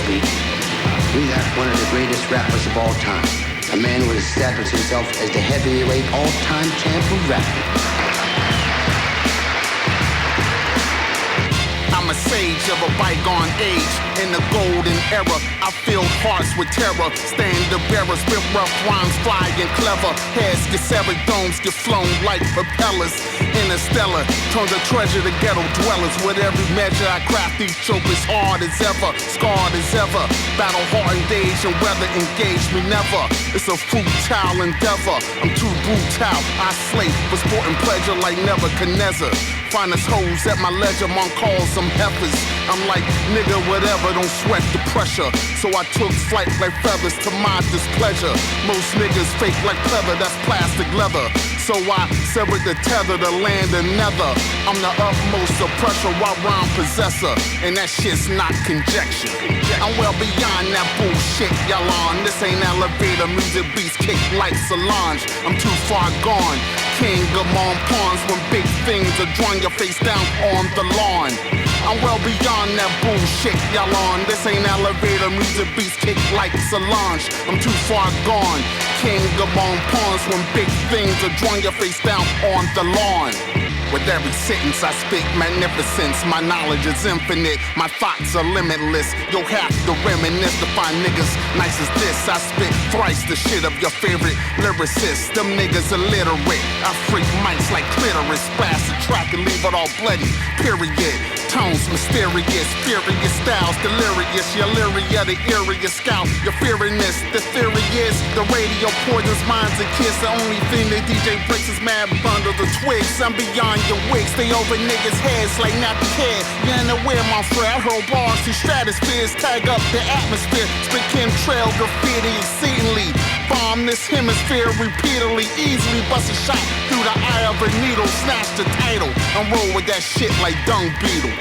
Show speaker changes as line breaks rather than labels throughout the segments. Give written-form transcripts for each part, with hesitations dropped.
speak. We got one of the greatest rappers of all time. A man who has established himself as the heavyweight all-time champ of rap.
I'm a sage of a bygone age. In the golden era, I filled hearts with terror. Stand the bearer, spit rough rhymes, fly and clever. Heads get severed, domes get flown like propellers. Interstellar, turns a treasure to ghetto dwellers. With every measure, I craft these chokers hard as ever, scarred as ever. Battle hardened days and weather engaged me never. It's a futile endeavor. I'm too brutal. I slay for sport and pleasure like Nebuchadnezzar. Finest hoes at my leisure, mom calls some heifers. I'm like, nigga, whatever, don't sweat the pressure. So I took flight like feathers to my displeasure. Most niggas fake like pleather, that's plastic leather. So I severed the tether to land the nether. I'm the utmost oppressor, while rhyme possessor. And that shit's not conjecture. I'm well beyond that bullshit y'all on. This ain't elevator, music beats kick like Solange. I'm too far gone. King among pawns when big things are drawing your face down on the lawn. I'm well beyond that bullshit y'all on. This ain't elevator, music beats kick like Solange. I'm too far gone. King among pawns when big things are drawing your face down on the lawn. With every sentence I speak magnificence. My knowledge is infinite, my thoughts are limitless. You'll have to reminisce to find niggas nice as this. I spit thrice the shit of your favorite lyricists. Them niggas illiterate. I freak mics like clitoris. Splash the track and leave it all bloody, period. Tones mysterious, furious styles, delirious. Your lyria, the eerie scout. You're fearing this, the theory is the radio poisons minds and kids. The only thing that DJ breaks is mad bundles of twigs. I'm beyond your wigs, stay over niggas' heads like nappy head. You're unaware, my friend. I hurl bars to stratospheres, tag up the atmosphere, spit chemtrail graffiti exceedingly. Bomb this hemisphere repeatedly, easily bust a shot through the eye of a needle, snatch the title, and roll with that shit like dung beetles.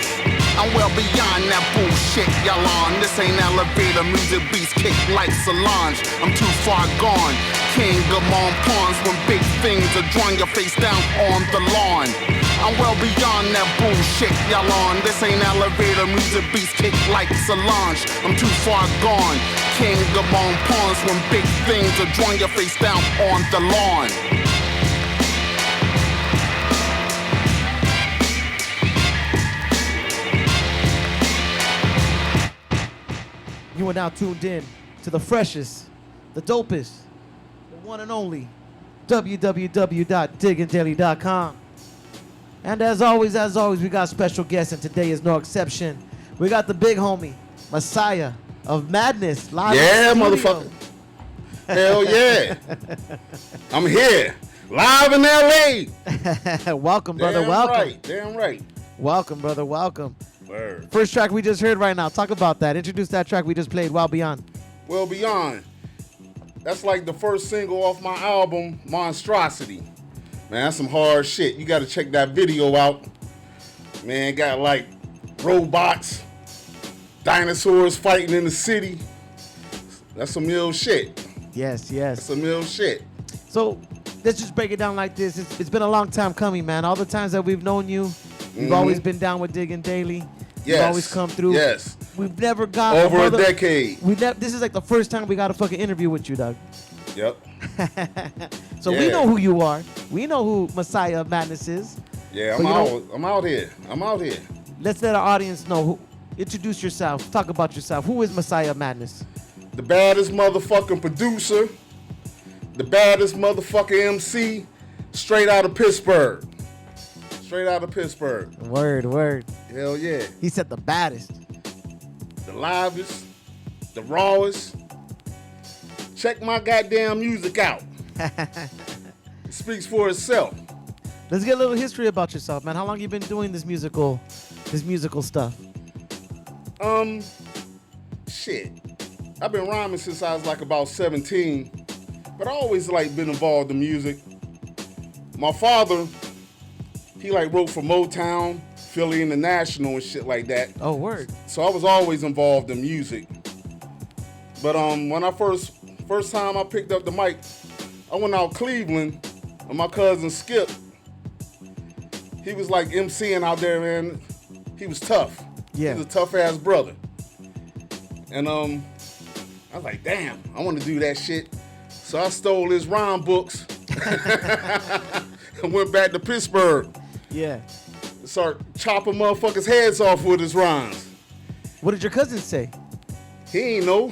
I'm well beyond that bullshit y'all on. This ain't elevator, music beats kick like Solange. I'm too far gone. King among pawns when big things are drawing your face down on the lawn. I'm well beyond that bullshit y'all on. This ain't elevator, music beats kick like Solange. I'm too far gone. King among pawns when big things are drawing your face down on the lawn.
You are now tuned in to the freshest, the dopest, the one and only www.diggingdaily.com. And as always, we got special guests, and today is no exception. We got the big homie, Messiah of Madness, live.
Yeah,
in the
motherfucker. Hell yeah. I'm here, live in LA.
Welcome, brother. Welcome.
Damn right.
Welcome, brother. Welcome.
Word.
First track we just heard right now. Talk about that. Introduce that track we just played, Well Beyond.
Well Beyond. That's like the first single off my album, Monstrosity. Man, that's some hard shit. You got to check that video out. Man, got like robots, dinosaurs fighting in the city. That's some ill shit.
Yes.
That's some ill shit.
So let's just break it down like this. It's been a long time coming, man. All the times that we've known you, you've always been down with Digging Daily.
Yes.
You've always come through.
Yes.
We've never got
over a decade.
This is like the first time we got a fucking interview with you, Doug.
Yep.
So we know who you are. We know who Messiah of Madness is.
Yeah, I'm out here.
Let's let our audience know. Introduce yourself. Talk about yourself. Who is Messiah of Madness?
The baddest motherfucking producer. The baddest motherfucking MC. Straight out of Pittsburgh.
Word.
Hell yeah.
He said the baddest.
The livest. The rawest. Check my goddamn music out. It speaks for itself.
Let's get a little history about yourself, man. How long you been doing this musical stuff?
Shit. I've been rhyming since I was like about 17, but I always like been involved in music. My father, he like wrote for Motown, Philly International and shit like that.
Oh, word.
So I was always involved in music. But when I first time I picked up the mic, I went out Cleveland and my cousin Skip, he was like MCing out there, man. He was tough.
Yeah.
He was a tough ass brother. And I was like, damn, I want to do that shit. So I stole his rhyme books and went back to Pittsburgh.
Yeah.
Start chopping motherfuckers' heads off with his rhymes.
What did your cousin say?
He ain't know.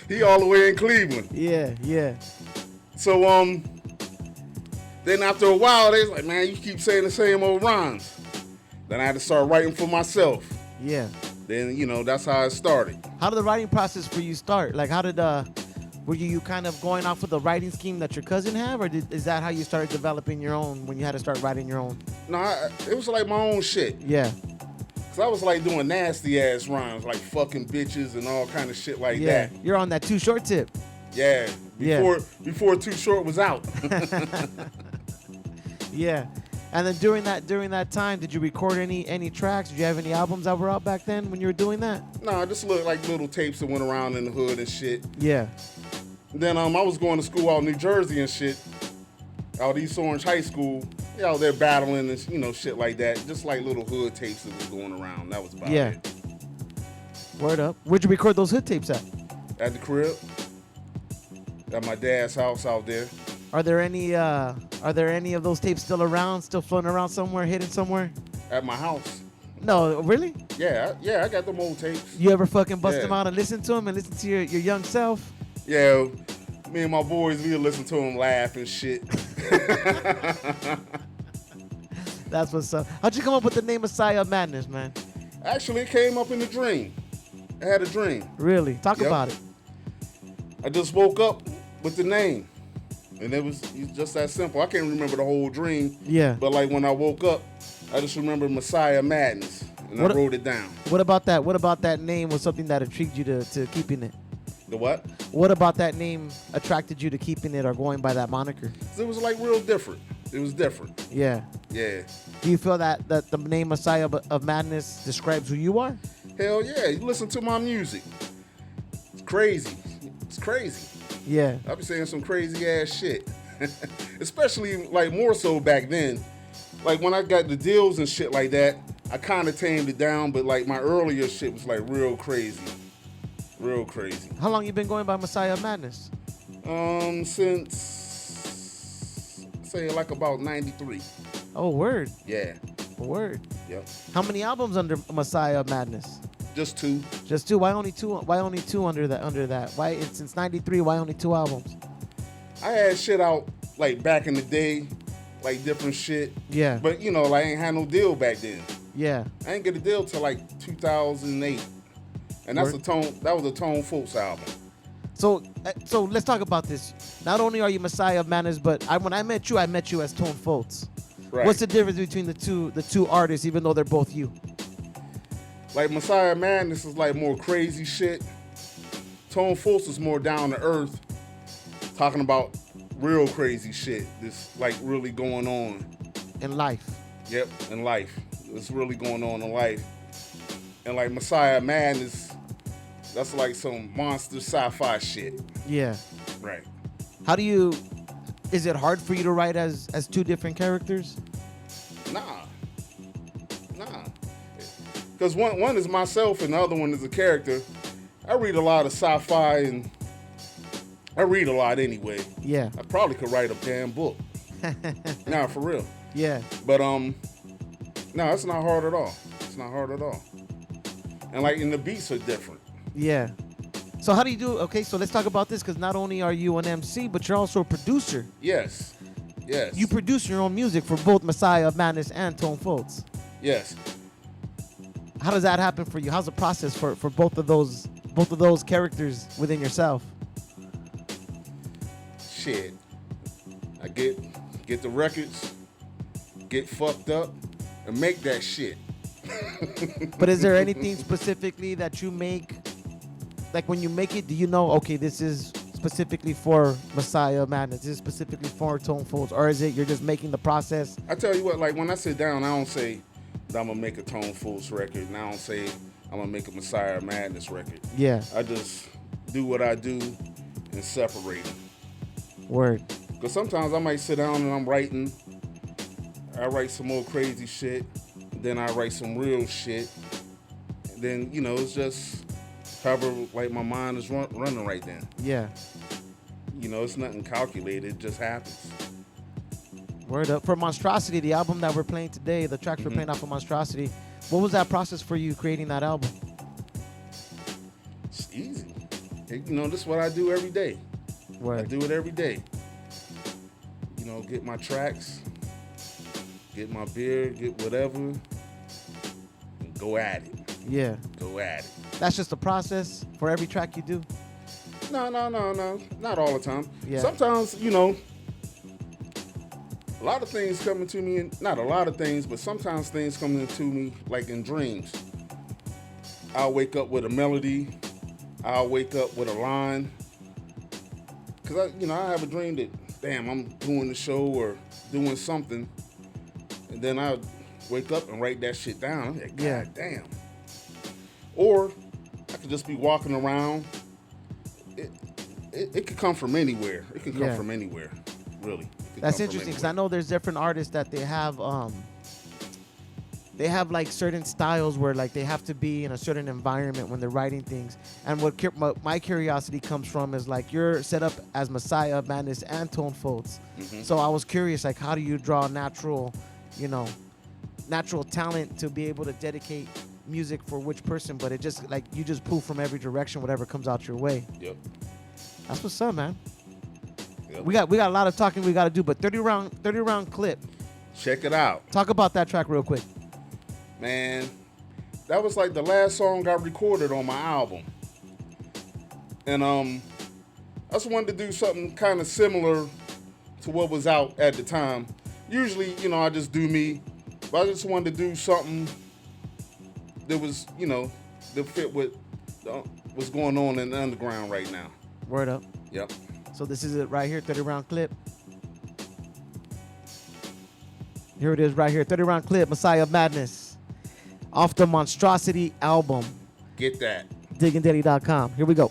He all the way in Cleveland.
Yeah, yeah.
So then after a while, they was like, man, you keep saying the same old rhymes. Then I had to start writing for myself.
Yeah.
Then, that's how it started.
How did the writing process for you start? Like, how did were you kind of going off with the writing scheme that your cousin had, or is that how you started developing your own when you had to start writing your own?
No, it was like my own shit.
Yeah.
Cause I was like doing nasty ass rhymes, like fucking bitches and all kind of shit like
Yeah.
that.
You're on that Too Short tip.
Yeah. Before Too Short was out.
Yeah. And then during that time, did you record any tracks? Did you have any albums that were out back then when you were doing that?
No, just looked like little tapes that went around in the hood and shit.
Yeah.
Then I was going to school out in New Jersey and shit, out East Orange High School. They're battling and shit like that. Just like little hood tapes that was going around. That was about it.
Word up. Where'd you record those hood tapes at?
At the crib. At my dad's house out there.
Are there any of those tapes still around, still floating around somewhere, hidden somewhere?
At my house.
No, really?
Yeah, I got them old tapes.
You ever fucking bust them out and listen to them and listen to your young self?
Yeah, me and my boys, we would listen to them laugh and shit.
That's what's up. How'd you come up with the name Messiah of Madness, man?
Actually, it came up in a dream. I had a dream.
Really? Talk about it.
I just woke up with the name. And it was just that simple. I can't remember the whole dream.
Yeah.
But like when I woke up, I just remember Messiah Madness. And I wrote it down.
What about that? What about that name was something that intrigued you to keeping it?
The what?
What about that name attracted you to keeping it or going by that moniker?
It was like real different. It was different.
Yeah.
Yeah.
Do you feel that the name Messiah of Madness describes who you are?
Hell yeah. You listen to my music. It's crazy. It's crazy.
Yeah.
I be saying some crazy ass shit. Especially like more so back then. Like when I got the deals and shit like that, I kind of tamed it down, but like my earlier shit was like real crazy. Real crazy.
How long you been going by Messiah of Madness?
Since say like about 93.
Oh, word.
Yeah.
Word.
Yep.
How many albums under Messiah of Madness?
Just two.
Just two. Why only two? Why only two under that? Why since '93? Why only two albums?
I had shit out like back in the day, like different shit.
Yeah.
But I ain't had no deal back then.
Yeah.
I ain't get a deal till like 2008, and that's That was a Tone Folks album.
So let's talk about this. Not only are you Messiah of Madness, but when I met you as Tone Folks.
Right.
What's the difference between the two artists, even though they're both you?
Like Messiah Madness is like more crazy shit. Tone Folks is more down to earth, talking about real crazy shit that's like really going on
in life.
Yep, in life. It's really going on in life. And like Messiah Madness, that's like some monster sci-fi shit.
Yeah.
Right.
Is it hard for you to write as two different characters?
Nah. Because one is myself and the other one is a character. I read a lot of sci-fi and I read a lot anyway.
Yeah.
I probably could write a damn book. Nah, for real.
Yeah.
But no, it's not hard at all. It's not hard at all. And like, and the beats are different.
Yeah. So how do you do? Okay, so let's talk about this because not only are you an MC, but you're also a producer.
Yes. Yes.
You produce your own music for both Messiah of Madness and Tone Folks.
Yes.
How does that happen for you? How's the process for both of those characters within yourself?
Shit. I get the records, get fucked up, and make that shit.
But is there anything specifically that you make? Like when you make it, do you know, okay, this is specifically for Messiah of Madness, this is specifically for Tone Folks, or is it you're just making the process?
I tell you what, like when I sit down, I don't say that I'm gonna make a Tone Folks record, and I don't say I'm gonna make a Messiah of Madness record.
Yeah.
I just do what I do and separate them.
Word.
Because sometimes I might sit down and I'm writing. I write some more crazy shit. Then I write some real shit. then it's just however like my mind is running right then.
Yeah.
It's nothing calculated, it just happens.
Word up. For Monstrosity, the album that we're playing today, the tracks we're playing off of Monstrosity, what was that process for you creating that album?
It's easy. This is what I do every day.
Word.
I do it every day. Get my tracks, get my beer, get whatever, and go at it.
Yeah.
Go at it.
That's just a process for every track you do?
No. Not all the time.
Yeah.
Sometimes, a lot of things coming to me, and not a lot of things, but sometimes things coming to me like in dreams. I'll wake up with a melody. I'll wake up with a line. Because, I have a dream that, damn, I'm doing the show or doing something. And then I'll wake up and write that shit down. I'm like, God damn. Or I could just be walking around. It could come from anywhere. It can come from anywhere, really.
That's interesting because I know there's different artists that they have like certain styles where like they have to be in a certain environment when they're writing things. And what my curiosity comes from is like you're set up as Messiah, Madness, and Tone Folds. So I was curious, like how do you draw natural talent to be able to dedicate music for which person? But it just like you just pull from every direction, whatever comes out your way.
Yep.
That's what's up, man.
Yep.
We got a lot of talking we got to do, but 30 round clip.
Check it out.
Talk about that track real quick.
Man, that was like the last song I recorded on my album. And I just wanted to do something kind of similar to what was out at the time. Usually, I just do me, but I just wanted to do something that was, that fit with what's going on in the underground right now.
Word up.
Yep.
So this is it right here, 30 round clip. Here it is right here, 30 round clip, Messiah of Madness. Off the Monstrosity album.
Get that.
DIGGINDAILY.com. Here we go.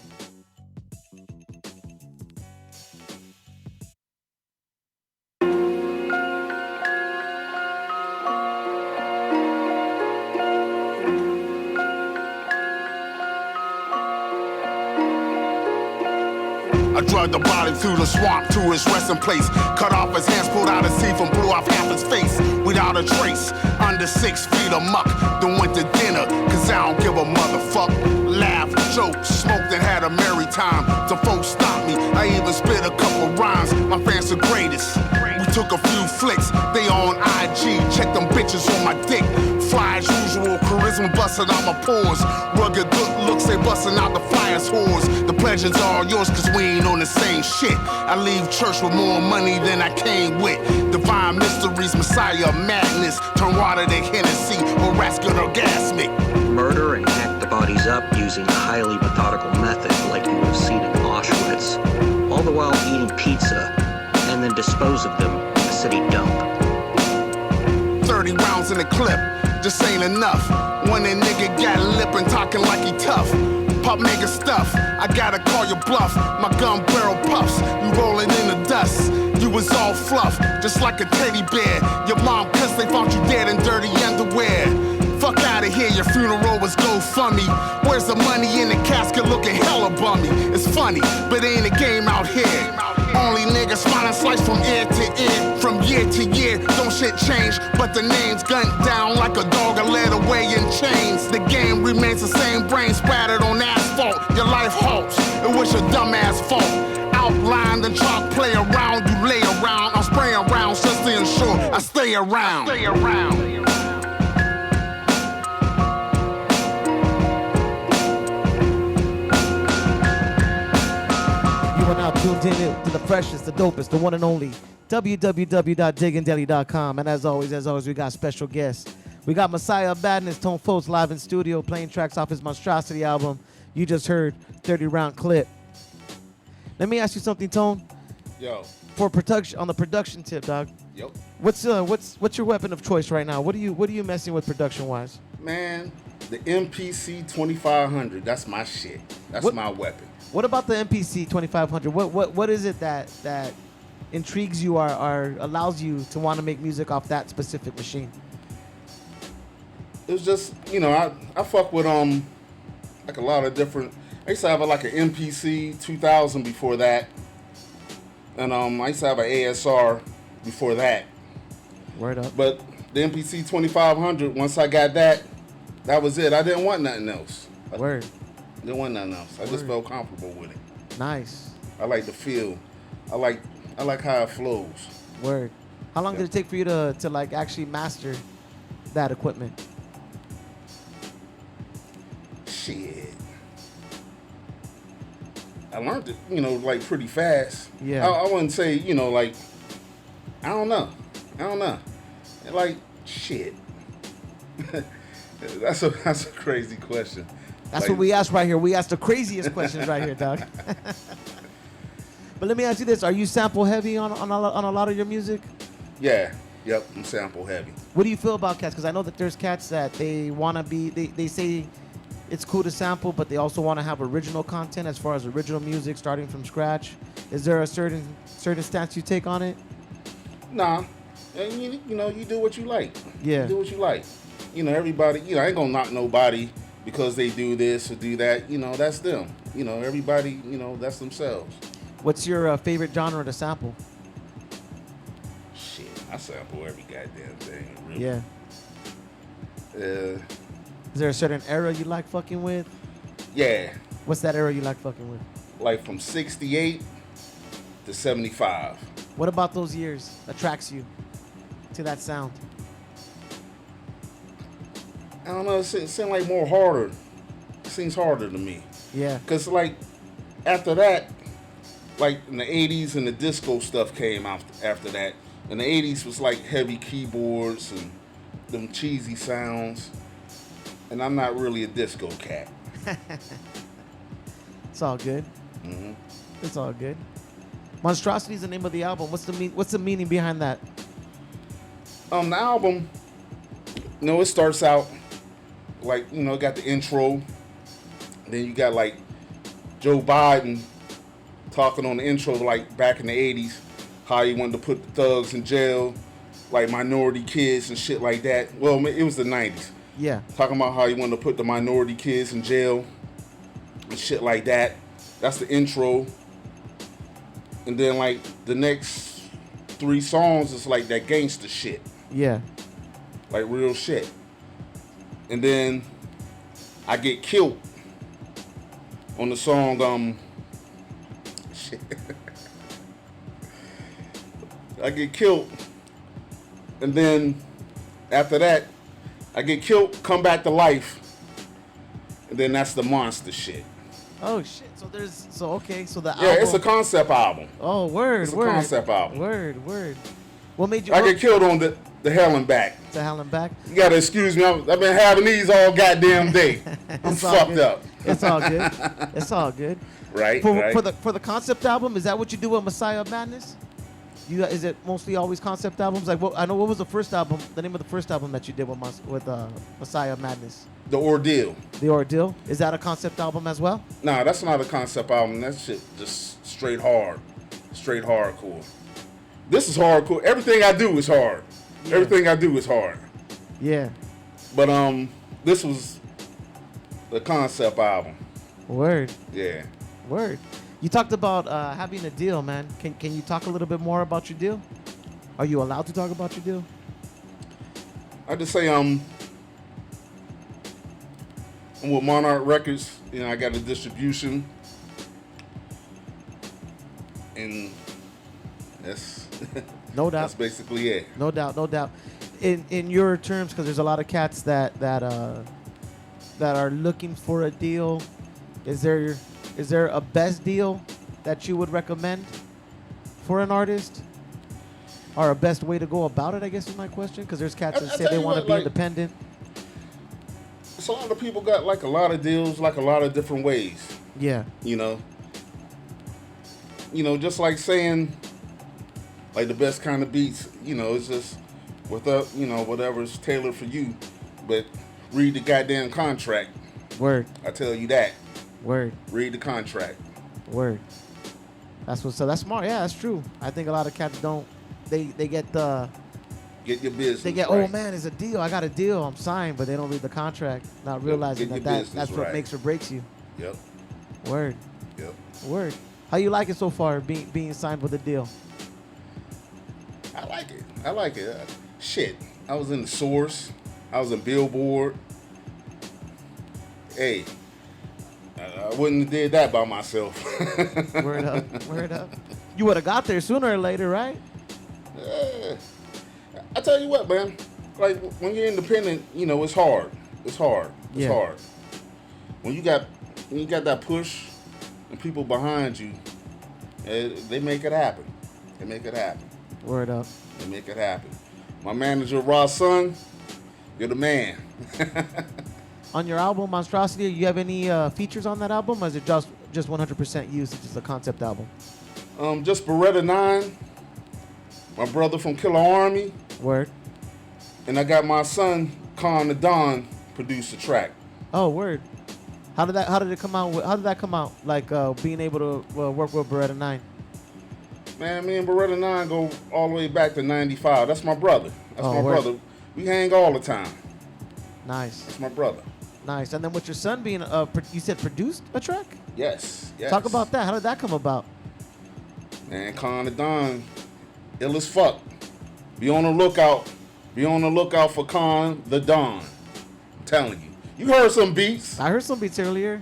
I dragged the body through the swamp to his resting place. Cut off his hands, pulled out his teeth, and blew off half his face without a trace. Under 6 feet of muck, then went to dinner, cause I don't give a motherfuck. Laughed, joked, smoked, and had a merry time. Some folks stopped me, I even spit a couple rhymes. My fans the greatest. We took a few flicks, they on IG. Check them bitches on my dick. Fly as usual, charisma busting out my pores. Rugged good looks, they busting out the flyers whores. The pleasure's all yours, cause we ain't on the same shit. I leave church with more money than I came with. Divine mysteries, Messiah Madness. Turn water to Hennessy or rascal orgasmic.
Murder and hack the bodies up using a highly methodical method like you would have seen in Auschwitz. All the while eating pizza and then dispose of them in a city dump.
30 rounds in the clip, just ain't enough. When a nigga got lip and talking like he tough. Pop nigga stuff, I gotta call your bluff. My gun barrel puffs, you rolling in the dust. You was all fluff, just like a teddy bear. Your mom cussed, they found you dead in dirty underwear. Fuck out of here, your funeral was GoFundMe. Where's the money in the casket looking hella bummy? It's funny, but ain't a game out here. Only niggas smiling slice from ear to ear. From year to year, don't shit change. But the name's gunned down like a dog and led away in chains. The game remains the same, brain splattered on asphalt. Your life halts, it was your dumbass fault. Outlined and chalk, play around, you lay around. I'm spraying around just to ensure I stay around. Stay around.
Now tuned in to the freshest, the dopest, the one and only www.diggingdaily.com. And as always, we got special guests. We got Messiah of Madness, Tone Folds, live in studio, playing tracks off his Monstrosity album. You just heard 30 round clip. Let me ask you something, Tone.
Yo.
For production, on the production tip, dog.
Yep.
What's your weapon of choice right now? What are you messing with production wise?
Man, the MPC 2500. That's my shit. That's my weapon.
What about the MPC 2500? What is it that intrigues you or allows you to want to make music off that specific machine?
it was just, I fuck with like a lot of different. I used to have like an MPC 2000 before that, and I used to have an ASR before that.
Word up.
But the MPC 2500, once I got that, that was it. I didn't want nothing else.
Word.
Didn't want nothing else. I just felt comfortable with it.
Nice.
I like the feel. I like how it flows.
Word. How long did it take for you to like actually master that equipment?
Shit. I learned it, like pretty fast.
Yeah.
I wouldn't say, like, I don't know. Like, shit. That's a crazy question.
That's
like,
what we ask right here. We ask the craziest questions right here, dog. But let me ask you this: are you sample heavy on a lot of your music?
Yeah. Yep. I'm sample heavy.
What do you feel about cats? Because I know that there's cats that they want to be. They say it's cool to sample, but they also want to have original content as far as original music, starting from scratch. Is there a certain stance you take on it?
Nah. And you do what you like.
Yeah.
You do what you like. Everybody. I ain't gonna knock nobody because they do this or do that. That's them. Everybody. That's themselves.
What's your favorite genre to sample?
Shit, I sample every goddamn thing. Really.
Yeah. Is there a certain era you like fucking with?
Yeah.
What's that era you like fucking with?
Like from 68 to 75.
What about those years attracts you to that sound?
I don't know. It seems like more harder. It seems harder to me.
Yeah.
Because, like, after that, like in the 80s and the disco stuff came out after that. And the 80s was like heavy keyboards and them cheesy sounds. And I'm not really a disco cat.
It's all good.
Mm-hmm.
It's all good. Monstrosity is the name of the album. What's the meaning behind that?
The album, it starts out like, it got the intro. Then you got like Joe Biden talking on the intro like back in the 80s, how he wanted to put the thugs in jail, like minority kids and shit like that. Well, it was the 90s.
Yeah.
Talking about how he wanted to put the minority kids in jail and shit like that. That's the intro. And then like the next 3 songs is like that gangster shit.
Yeah.
Like real shit. And then I get killed on the song shit. I get killed. And then after that, I get killed, come back to life. And then that's the monster shit.
Oh shit. So the album.
Yeah, it's a concept album.
Oh, word,
It's a
word.
concept album.
Word. What made you
I get killed on the hell and back.
to Hell and Back?
You gotta excuse me. I've been having these all goddamn day. I'm
It's all
fucked
good.
up.
It's all good. It's all good.
Right,
For
right.
for the concept album, is that what you do with Messiah of Madness? Is it mostly always concept albums? Like, I know, what was the first album? The name of the first album that you did with Messiah of Madness?
The Ordeal.
The Ordeal. Is that a concept album as well?
Nah, that's not a concept album. That shit just straight hard. Straight hardcore. This is hardcore. Everything I do is hard.
Yeah.
Everything I do is hard.
Yeah.
But this was the concept album.
Word.
Yeah.
Word. You talked about having a deal, man. Can you talk a little bit more about your deal? Are you allowed to talk about your deal?
I just say I'm with Monarch Records. I got a distribution, and that's
No doubt.
that's basically it.
No doubt. In your terms, because there's a lot of cats that are looking for a deal. Is there a best deal that you would recommend for an artist, or a best way to go about it? I guess is my question. Because there's cats that
I
say
tell
they
you
want to
what,
be
like,
independent.
So a lot of people got like a lot of deals, like a lot of different ways.
Yeah.
Just like saying like the best kind of beats. It's just whatever's tailored for you. But read the goddamn contract.
Word.
I tell you that.
Word.
Read the contract.
Word. That's smart. Yeah, that's true. I think a lot of cats don't. They get the
Get your business.
They get,
right.
oh man, it's a deal. I got a deal. I'm signed, but they don't read the contract, not realizing
Get
that's
your business
what
right.
makes or breaks you.
Yep.
Word.
Yep.
Word. How you like it so far, being signed with a deal?
I like it. Shit. I was in the Source. I was in Billboard. Hey, I wouldn't have did that by myself.
Word up. Word up. You would have got there sooner or later, right?
I tell you what, man. Like when you're independent, you know it's hard. It's hard. It's
Yeah.
hard. When you got that push and people behind you, they make it happen. They make it happen.
Word up.
They make it happen. My manager, Ross Son, you're the man.
On your album, Monstrosity, you have any features on that album, or is it just 100% used? It's just a concept album.
Just Beretta 9, my brother from Killer Army,
Word.
and I got my son, Con the Don, produce the track.
Oh, word. How did it come out? How did that come out? Like being able to work with Beretta 9.
Man, me and Beretta 9 go all the way back to 95. That's my brother. That's my
word.
brother. We hang all the time.
Nice.
That's my brother.
Nice. And then with your son being, you said produced a track?
Yes. Yes.
Talk about that. How did that come about?
Man, Con the Don, ill as fuck. Be on the lookout. Be on the lookout for Con the Don. I'm telling you. You heard some beats.
I heard some beats earlier.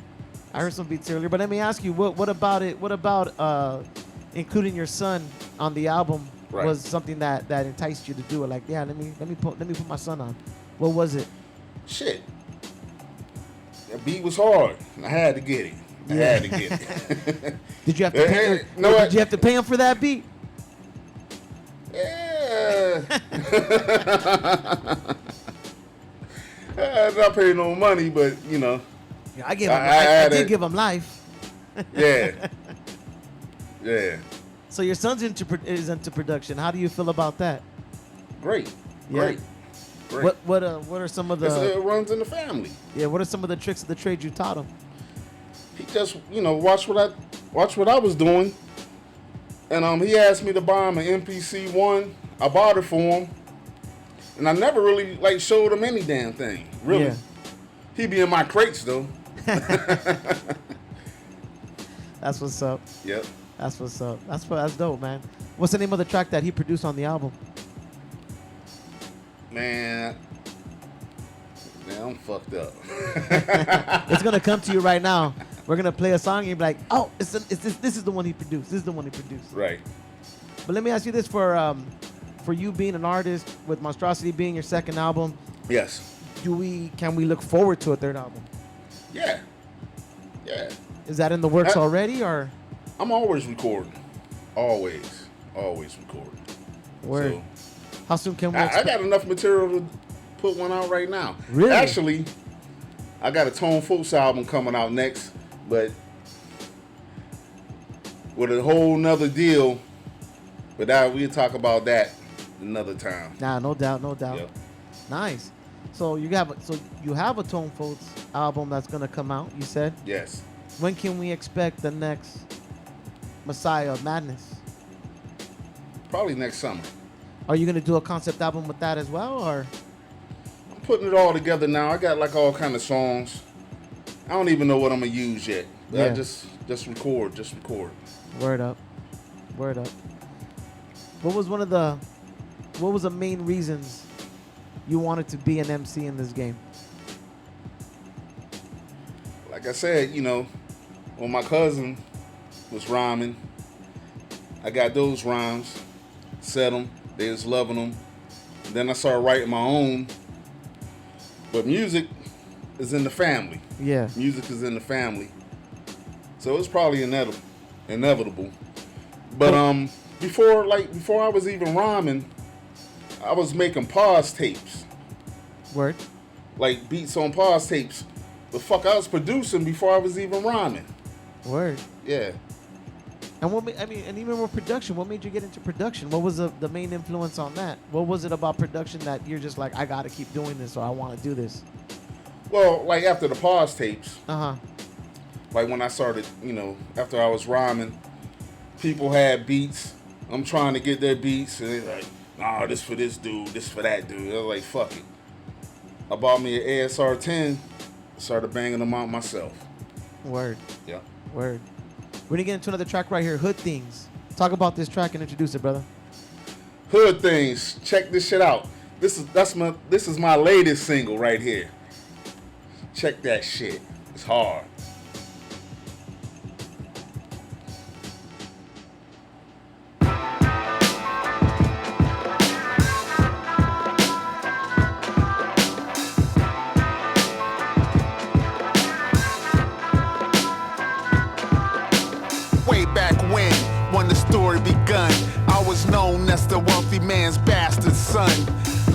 But let me ask you, what about it? What about including your son on the album
Right.
was something that enticed you to do it? Like, yeah, let me put my son on. What was it?
Shit. That beat was hard. I had to get it. I had to get it.
Did you have to pay
Hey,
him?
know what?
Did you have to pay him for that beat?
Yeah. I'm not paying no money, but you know.
Yeah, I did give him life.
Yeah. Yeah.
So your son's is into production. How do you feel about that?
Great.
Yeah.
Great. Great.
What are some of
It
the
runs in the family.
what are some of the tricks of the trade you taught him?
He just, watch what I was doing. And he asked me to buy him an MPC one. I bought it for him. And I never really showed him any damn thing. Really.
Yeah.
He be in my crates though.
That's what's up.
Yep.
That's what's up. That's dope, man. What's the name of the track that he produced on the album?
Man, I'm fucked up.
It's gonna come to you right now. We're gonna play a song and you'll be like, oh, this is the one he produced. This is the one he produced.
Right.
But let me ask you this: for you being an artist, with Monstrosity being your second album,
Yes.
can we look forward to a third album?
Yeah. Yeah.
Is that in the works already, or?
I'm always recording. Always recording.
Word.
So,
How soon can we
I
expect?
got enough material to put one out right now.
Really?
Actually, I got a Tone Folks album coming out next, but with a whole nother deal. But we'll talk about that another time.
Nah, no doubt.
Yep.
Nice. So you have a Tone Folks album that's gonna come out. You said.
Yes.
When can we expect the next Messiah of Madness?
Probably next summer.
Are you gonna do a concept album with that as well, or?
I'm putting it all together now. I got all kind of songs. I don't even know what I'm gonna use yet. But I
Yeah.
just record.
Word up. What was the main reasons you wanted to be an MC in this game?
Like I said, when my cousin was rhyming, I got those rhymes, said them, they was loving them. Then I started writing my own. But music is in the family.
Yeah.
Music is in the family. So it's probably inevitable. But before I was even rhyming, I was making pause tapes.
Word.
Like beats on pause tapes. The fuck I was producing before I was even rhyming.
Word.
Yeah.
And and even with production, what made you get into production? What was the main influence on that? What was it about production that you're just like, I gotta keep doing this, or I want to do this?
Well, after the pause tapes,
Uh-huh.
when I started, after I was rhyming, people had beats. I'm trying to get their beats, and they're like, Nah, this for this dude, this for that dude. I was like, fuck it. I bought me an ASR 10, started banging them out myself.
Word.
Yeah.
Word. We're gonna get into another track right here, Hood Things. Talk about this track and introduce it, brother.
Hood Things, check this shit out. This is my latest single right here. Check that shit. It's hard.
Way back when the story begun, I was known as the wealthy man's bastard son.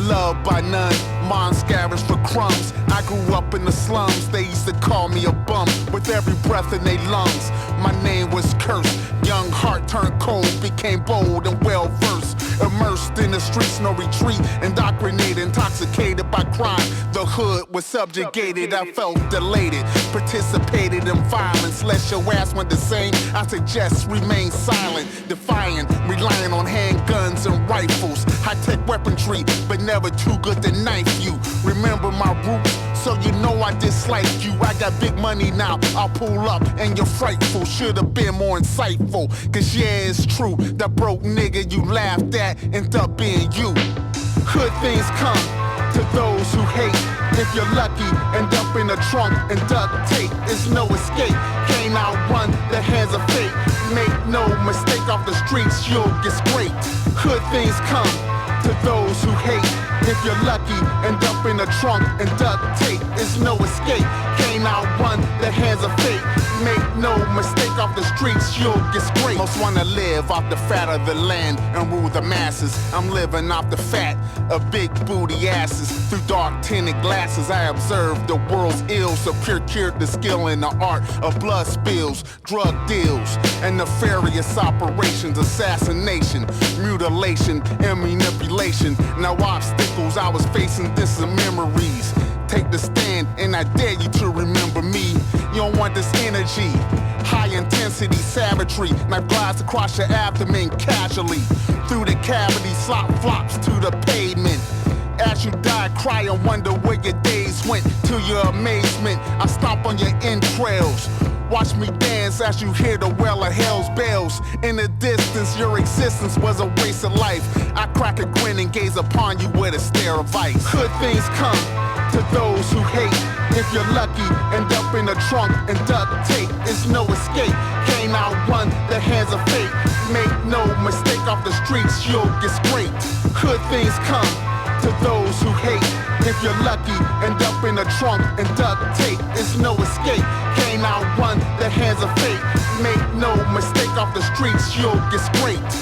Loved by none, mom scavenged for crumbs. I grew up in the slums, they used to call me a bum. With every breath in their lungs, my name was cursed. Young heart turned cold, became bold and well versed. Immersed in the streets, no retreat. Indoctrinated, intoxicated by crime. The hood was subjugated, I felt elated. Participated in violence, lest your ass went the same. I suggest remain silent, defiant, relying on handguns and rifles. High-tech weaponry, but never too good to knife you. Remember my roots, so you know I dislike you. I got big money now, I'll pull up and you're frightful. Should've been more insightful, cause yeah, it's true. That broke nigga you laughed at end up being you. Hood things come to those who hate. If you're lucky, end up in a trunk and duct tape. There's no escape, can't outrun the hands of fate. Make no mistake, off the streets you'll get scraped. Hood things come to those who hate. If you're lucky, end up in a trunk and duct tape. There's no escape, can't outrun the hands of fate. Make no mistake, off the streets you'll get scraped. Most wanna live off the fat of the land and rule the masses. I'm living off the fat of big booty asses. Through dark tinted glasses I observe the world's ills. So procured the skill in the art of blood spills, drug deals, and nefarious operations. Assassination, mutilation, and manipulation. Now obstacles I was facing, distant memories. Take the stand and I dare you to remember me. You don't want this energy, high intensity savagery. Knife glides across your abdomen casually. Through the cavity, slop flops to the pavement. As you die, cry and wonder where your days went. To your amazement, I stomp on your entrails. Watch me dance as you hear the well of hell's bells. In the distance, your existence was a waste of life. I crack a grin and gaze upon you with a stare of ice. Hood things come to those who hate. If you're lucky, end up in a trunk and duct tape. There's no escape, can't outrun the hands of fate. Make no mistake, off the streets you'll get scraped. Hood things come to those who hate. If you're lucky, end up in a trunk and duct tape. There's no escape, can't outrun the hands of fate. Make no mistake, off the streets you'll get scraped.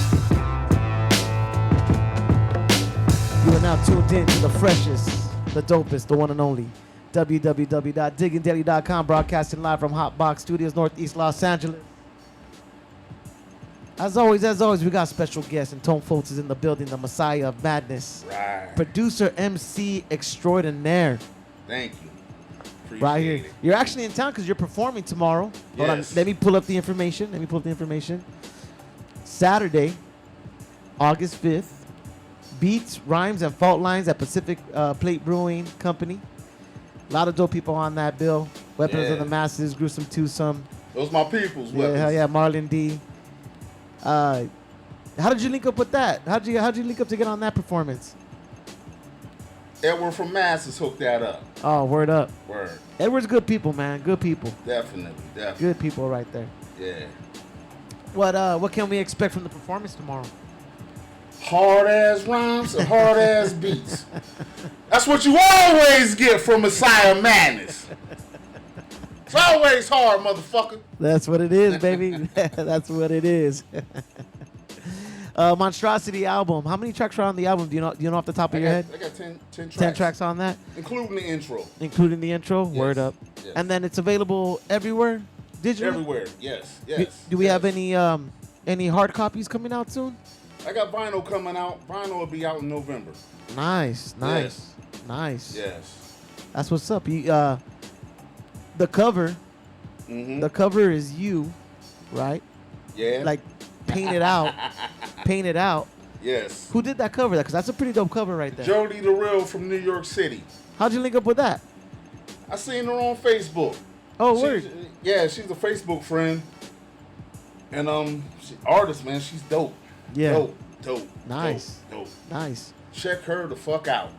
You are now tuned in to the freshest, the dopest, the one and only www.diggingdaily.com, broadcasting live from HOTBOX Studios, Northeast Los Angeles. As always, we got special guests, and Tone Folks is in the building, the Messiah of Madness.
Right.
Producer, MC extraordinaire.
Thank you. Appreciate
Right here.
it.
You're actually in town because you're performing tomorrow. Hold on.
Yes.
Let me pull up the information. Saturday, August 5th. Beats, Rhymes, and Fault Lines at Pacific Plate Brewing Company. A lot of dope people on that bill. Weapons of the Masses, Gruesome Twosome.
Those my people's
Yeah,
weapons.
hell yeah, Marlon D. How did you link up with that? How'd you link up to get on that performance?
Edward from Masses hooked that up.
Oh, word up.
Word.
Edward's good people, man. Good people.
Definitely.
Good people right there.
Yeah.
What can we expect from the performance tomorrow?
Hard ass rhymes and hard ass beats. That's what you always get from Messiah Madness. It's always hard, motherfucker.
That's what it is, baby. That's what it is. Monstrosity album. How many tracks are on the album? Do you know off the top of your head?
I got 10 tracks.
10 tracks on that,
Including the intro.
including the intro.
Yes.
Word up.
Yes.
And then it's available everywhere, digitally.
Everywhere. Yes.
Do,
Yes.
do we
yes.
have any hard copies coming out soon?
I got vinyl coming out. Vinyl will be out in November.
Nice.
Yes.
That's what's up. You, the cover.
Mm-hmm.
The cover is you, right?
Yeah.
Like painted out.
Yes.
Who did that cover? Because that's a pretty dope cover right there.
Jody the Real from New York City.
How'd you link up with that?
I seen her on Facebook.
Oh, word.
Yeah, she's a Facebook friend. And artist, man, she's dope.
Yeah.
Dope.
Nice.
Dope.
Nice.
Check her the fuck out.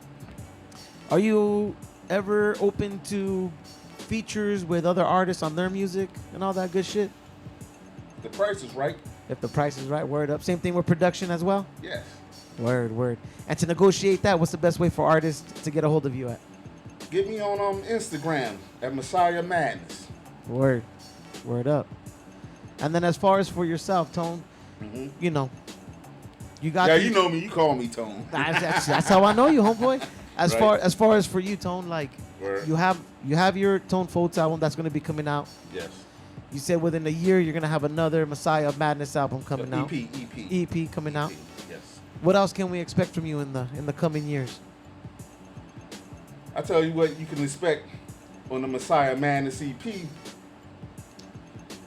Are you ever open to features with other artists on their music and all that good shit?
The price is right.
If the price is right, word up. Same thing with production as well?
Yes.
Word. And to negotiate that, what's the best way for artists to get a hold of you at?
Get me on Instagram at Messiah Madness.
Word up. And then as far as for yourself, Tone, you know, you got.
Yeah,
these-
you know me. You call me Tone.
That's how I know you, homeboy. As
Right.
far as for you, Tone, like
Word.
you have your Tone Folds album that's gonna be coming out.
Yes.
You said within a year you're gonna have another Messiah of Madness album coming out. EP coming out.
Yes.
What else can we expect from you in the coming years?
I tell you what you can expect on the Messiah Madness EP.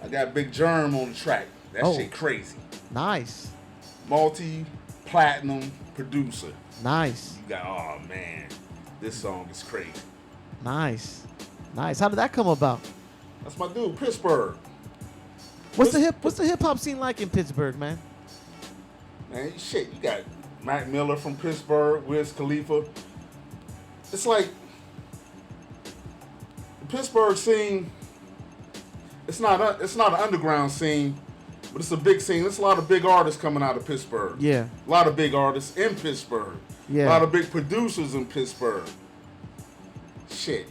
I got Big Germ on the track. That
Oh.
shit crazy.
Nice.
Multi-platinum producer.
Nice.
You got, oh man, this song is crazy.
Nice. How did that come about?
That's my dude, Pittsburgh.
What's the hip hop scene like in Pittsburgh, man?
Man, shit, you got Mac Miller from Pittsburgh, Wiz Khalifa. It's like the Pittsburgh scene. It's not an underground scene, but it's a big scene. There's a lot of big artists coming out of Pittsburgh.
Yeah.
A lot of big artists in Pittsburgh.
Yeah.
A lot of big producers in Pittsburgh. Shit.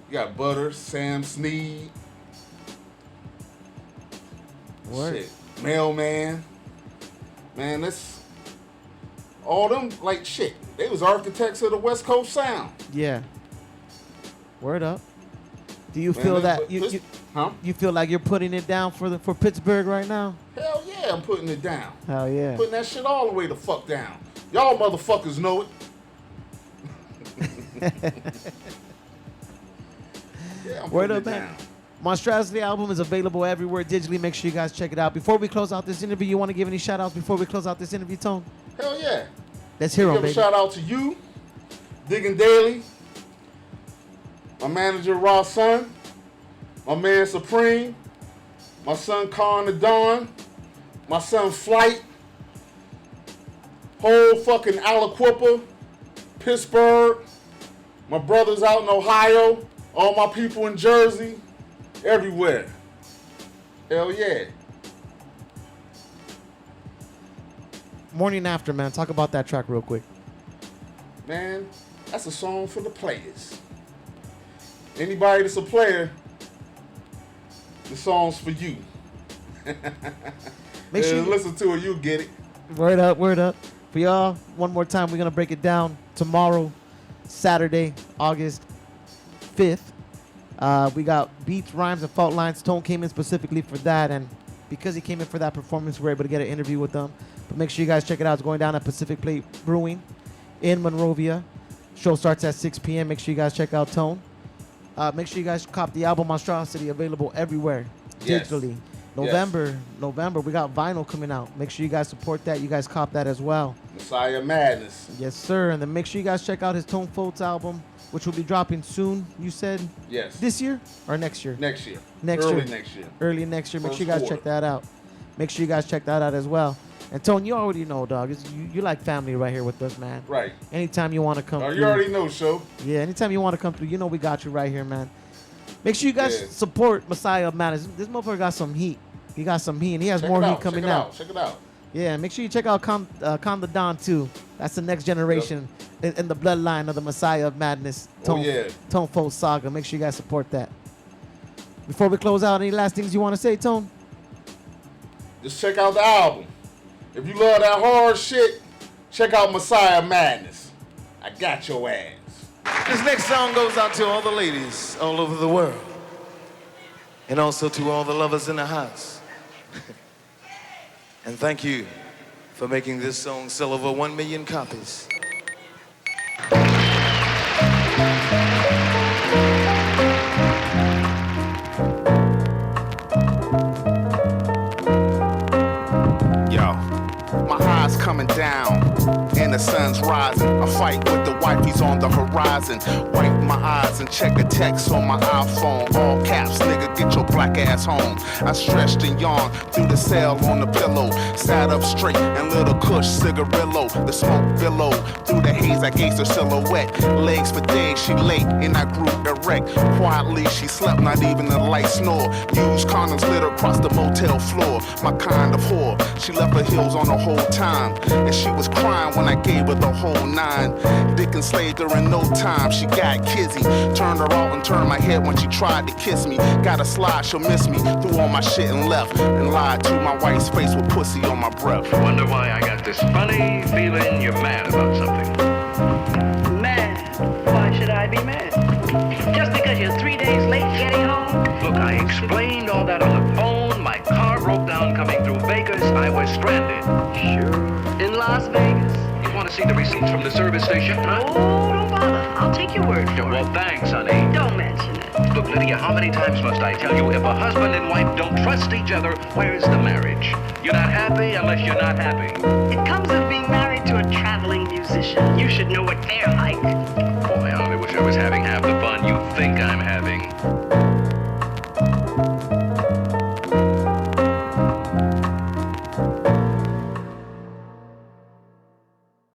You got Butter, Sam Snead.
Word.
Shit. Mailman. Man, that's all them like shit. They was architects of the West Coast sound.
Yeah. Word up. Do you
Man,
feel that
but
you
huh?
you feel like you're putting it down for Pittsburgh right now?
Hell yeah, I'm putting it down.
Hell yeah.
Putting that shit all the way the fuck down. Y'all motherfuckers know it. Yeah, I'm
Word
putting
up,
it
man.
down.
Monstrosity album is available everywhere digitally. Make sure you guys check it out. Before we close out this interview, you want to give any shout outs before we close out this interview, Tone?
Hell yeah.
Let's hear them,
Give a
baby.
shout out to you, Digging Daily, my manager Raw Son, my man Supreme, my son Con the Dawn, my son Flight, whole fucking Aliquippa, Pittsburgh, my brothers out in Ohio, all my people in Jersey, everywhere. Hell yeah.
Morning After, man. Talk about that track real quick.
Man, that's a song for the players. Anybody that's a player, the song's for you.
Make sure you
listen to it, you get it.
Word up. For y'all, one more time, we're going to break it down tomorrow, Saturday, August 5th. We got beats, rhymes, and fault lines. Tone came in specifically for that, and because he came in for that performance, we were able to get an interview with them. But make sure you guys check it out. It's going down at Pacific Plate Brewing in Monrovia. Show starts at 6 p.m. Make sure you guys check out Tone. Make sure you guys cop the album Monstrosity, available everywhere
Yes.
digitally. November, we got vinyl coming out. Make sure you guys support that. You guys cop that as well.
Messiah Madness.
Yes, sir. And then make sure you guys check out his Tone Folds album, which will be dropping soon, you said?
Yes.
This year or next year?
Next year.
Early
next year.
Early next year. Make
First
sure you guys
quarter.
check that out. Make sure you guys check that out as well. And Tone, you already know, dog. You like family right here with us, man.
Right.
Anytime you want to come
Oh,
through.
you already know, show.
Yeah, anytime you want to come through, you know we got you right here, man. Make sure you guys
Yeah.
support Messiah of Madness. This motherfucker got some heat. He got some heat, and he has more heat coming out.
Check it out.
Yeah, make sure you check out Con the Don too. That's the next generation in the bloodline of the Messiah of Madness. Tone,
yeah.
Tone Folk Saga. Make sure you guys support that. Before we close out, any last things you want to say, Tone?
Just check out the album. If you love that hard shit, check out Messiah Madness. I got your ass.
This next song goes out to all the ladies all over the world. And also to all the lovers in the house. And thank you for making this song sell over 1 million copies.
Yo, my highs come eyes and wipe my eyes and check the text on my iPhone. All caps, nigga, get your black ass home. I stretched and yawned through the cell on the pillow. Sat up straight and lit a kush cigarillo. The smoke billowed through the haze, I gazed her silhouette. Legs for days, she late and I grew erect. Quietly, she slept, not even a light snore. Used condoms lit across the motel floor. My kind of whore, she left her heels on the whole time. And she was crying when I gave her the whole 9. Dick enslaved her in no time, she got kizzy. Turned her out and turned my head when she tried to kiss me. Got a slide, she'll miss me. Threw all my shit and left. And lied to my wife's face with pussy on my breath.
Wonder why I got this funny feeling you're mad about something.
Mad? Why should I be mad? Just because you're 3 days late getting home?
Look, I explained all that on the phone. My car broke down coming through Vegas. I was stranded.
Sure. In Las Vegas?
You want to see the receipts from the service station? Huh?
Oh, don't bother. I'll take your word for
Well,
it.
thanks, honey.
Don't mention it.
Look, Lydia, how many times must I tell you, if a husband and wife don't trust each other, where's the marriage? You're not happy unless you're not happy.
It comes of being married to a traveling musician. You should know what they're like.
Boy, I only wish I was having half the fun you think I'm having.